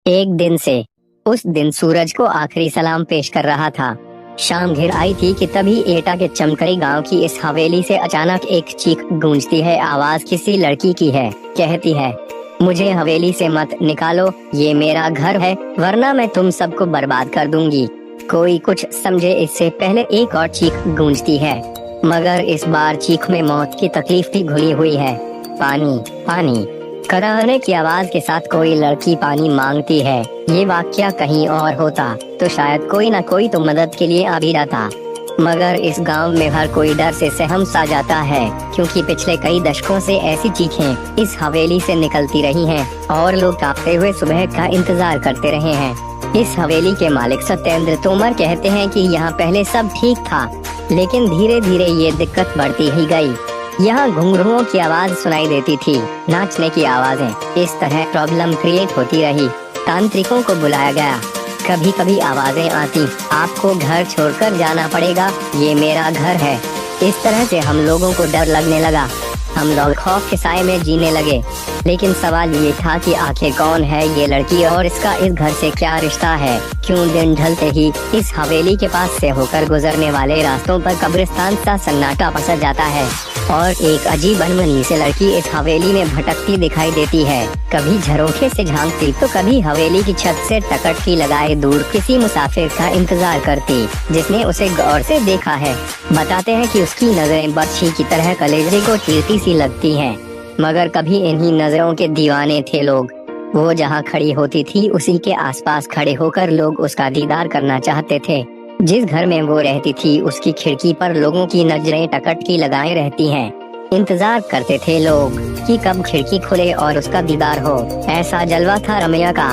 एक दिन से उस दिन सूरज को आखिरी सलाम पेश कर रहा था। शाम घिर आई थी कि तभी एटा के चमकड़ी गांव की इस हवेली से अचानक एक चीख गूंजती है। आवाज किसी लड़की की है। कहती है, मुझे हवेली से मत निकालो, ये मेरा घर है, वरना मैं तुम सबको बर्बाद कर दूंगी। कोई कुछ समझे इससे पहले एक और चीख गूंजती है, मगर इस बार चीख में मौत की तकलीफ भी घुली हुई है। पानी पानी कराहने की आवाज के साथ कोई लड़की पानी मांगती है। ये वाक्या कहीं और होता तो शायद कोई ना कोई तो मदद के लिए आ भी जाता, मगर इस गांव में हर कोई डर से सहम सा जाता है, क्योंकि पिछले कई दशकों से ऐसी चीखें इस हवेली से निकलती रही हैं और लोग कांपते हुए सुबह का इंतजार करते रहे हैं। इस हवेली के मालिक सत्येंद्र तोमर कहते हैं कि यहाँ पहले सब ठीक था, लेकिन धीरे धीरे ये दिक्कत बढ़ती ही गई। यहाँ घुंघरुओं की आवाज सुनाई देती थी, नाचने की आवाजें। इस तरह प्रॉब्लम क्रिएट होती रही। तांत्रिकों को बुलाया गया। कभी कभी आवाजें आती, आपको घर छोड़कर जाना पड़ेगा, ये मेरा घर है। इस तरह से हम लोगों को डर लगने लगा। हम लोग खौफ के साए में जीने लगे। लेकिन सवाल ये था कि आखिर कौन है ये लड़की और इसका इस घर से क्या रिश्ता है? क्यों दिन ढलते ही इस हवेली के पास से होकर गुजरने वाले रास्तों पर कब्रिस्तान सा सन्नाटा पसर जाता है और एक अजीब अनमनी से लड़की इस हवेली में भटकती दिखाई देती है। कभी झरोखे से झांकती तो कभी हवेली की छत से टकटकी लगाए दूर किसी मुसाफिर का इंतजार करती जिसने उसे गौर से देखा है। बताते हैं कि उसकी नजरें बर्छी की तरह कलेजे को चीरती सी लगती हैं, मगर कभी इन्हीं नजरों के दीवाने थे लोग। वो जहाँ खड़ी होती थी उसी के आसपास खड़े होकर लोग उसका दीदार करना चाहते थे। जिस घर में वो रहती थी उसकी खिड़की पर लोगों की नजरें टकटकी लगाए रहती हैं। इंतजार करते थे लोग कि कब खिड़की खुले और उसका दीदार हो। ऐसा जलवा था रमैया का।